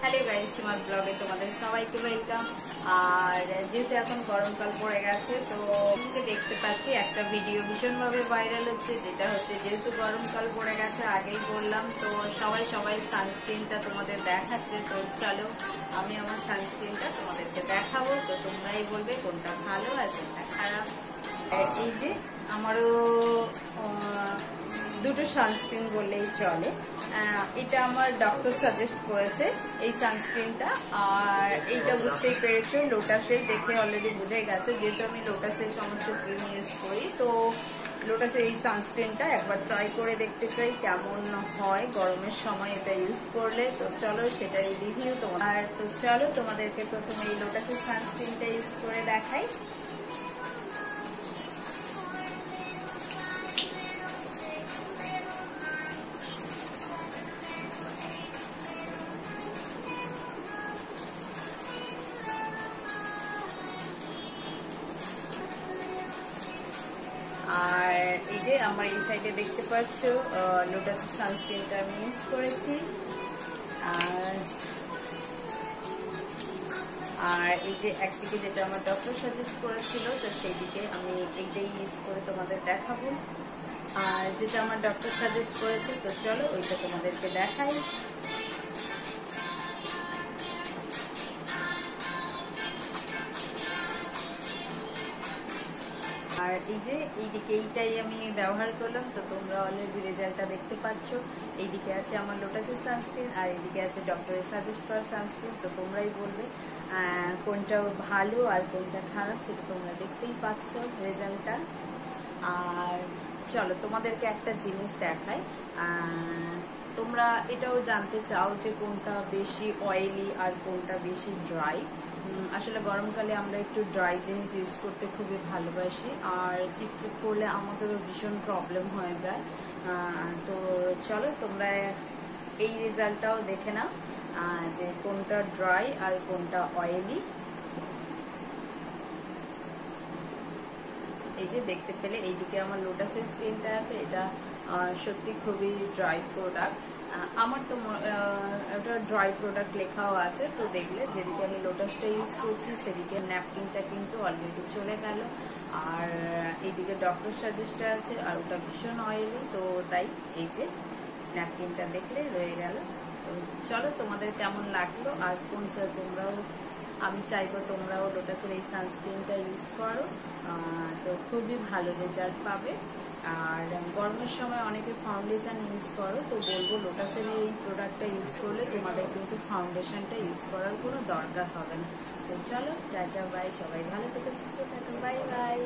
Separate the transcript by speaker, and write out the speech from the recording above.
Speaker 1: Hello guys, সীমাস ব্লগে তোমাদের সবাইকে ওয়েলকাম। আর যেহেতু এখন গরমকাল পড়ে গেছে, তো দেখতে পাচ্ছি একটা ভিডিও ভীষণভাবে ভাইরাল হচ্ছে, যেটা হচ্ছে যেহেতু গরমকাল পড়ে গেছে, আগেই বললাম, তো সবাই সানস্ক্রিনটা তোমাদের দেখাচ্ছে। তো চলো আমি আমার সানস্ক্রিনটা তোমাদেরকে দেখাবো, তো তোমরাই বলবে কোনটা ভালো আর কোনটা খারাপ। এই যে আমারও দুটো সানস্ক্রিন বললেই চলে। এটা আমার ডক্টর সাজেস্ট করেছে এই সানস্ক্রিনটা, আর এইটা বুঝতেই পেরেছো লোটাসের, দেখে অলরেডি বুঝে গেছে, যেহেতু আমি লোটাসের সমস্ত ক্রিম ইউজ করি। তো লোটাসের এই সানস্ক্রিনটা একবার ট্রাই করে দেখতে চাই কেমন হয় গরমের সময় এটা ইউজ করলে। তো চলো সেটাই রিভিউ তোমার। তো চলো তোমাদেরকে প্রথমে এই লোটাসের সানস্ক্রিনটা ইউজ করে দেখাই। আর এই যে আমার এই সাইডে দেখতে পাচ্ছ লোটাসের সানস্ক্রিনটা আমি ইউজ করেছি। আর এই যে একদিকে যেটা আমার ডক্টর সাজেস্ট করেছিল, তো সেই দিকে আমি এইটাই ইউজ করে তোমাদের দেখাবো। আর যেটা আমার ডক্টর সাজেস্ট করেছে, তো চলো ওইটা তোমাদেরকে দেখাই। আর এই যে এইদিকে এইটাই আমি ব্যবহার করলাম, তো তোমরা অলরেডি রেজাল্টটা দেখতে পাচ্ছ। এইদিকে আছে আমার লোটাসের সানস্ক্রিন, আর এইদিকে আছে ডক্টরের সাজেস্ট করা সানস্ক্রিন। তো তোমরাই বলবে কোনটা ভালো আর কোনটা খারাপ, সেটা তোমরা দেখতেই পাচ্ছ রেজাল্টটা। আর চলো তোমাদেরকে একটা জিনিস দেখাই। তোমরা এটাও জানতে চাও যে কোনটা বেশি অয়েলি আর কোনটা বেশি ড্রাই। আসলে গরমকালে আমরা একটু ড্রাই জিনিস ইউজ করতে খুবই ভালোবাসি, আর চিপচিপ করলে আমাদেরও ভীষণ প্রবলেম হয়ে যায়। তো চলো তোমরা এই রেজাল্টটাও দেখে নাও যে কোনটা ড্রাই আর কোনটা অয়েলি। এই যে দেখতে পেলে এইদিকে আমার লোটাসের স্ক্রিনটা আছে, এটা সত্যি খুবই ড্রাই প্রোডাক্ট। আমার তো ওটা ড্রাই প্রোডাক্ট লেখাও আছে, তো দেখলে যেদিকে আমি লোটাসটা ইউজ করছি সেদিকে ন্যাপকিনটা কিন্তু অলরেডি চলে গেল। আর এইদিকে ডক্টর সাজেস্টটা আছে, আর ওটা ভীষণ অয়েলি, তো তাই এই যে ন্যাপকিনটা দেখলে রয়ে গেল। তো চলো তোমাদের কেমন লাগলো আর কোন তোমরাও, আমি চাইবো তোমরাও লোটাসের এই সানস্ক্রিনটা ইউজ করো, তো খুবই ভালো রেজাল্ট পাবে। আর গরমের সময় অনেকে ফাউন্ডেশন ইউজ করো, তো বলবো লোটাসের এই প্রোডাক্টটা ইউজ করলে তোমাদের কিন্তু ফাউন্ডেশনটা ইউজ করার কোনো দরকার হবে না। তো চলো টাটা বাই, সবাই ভালো থেকে সুস্থ থাকো, বাই বাই।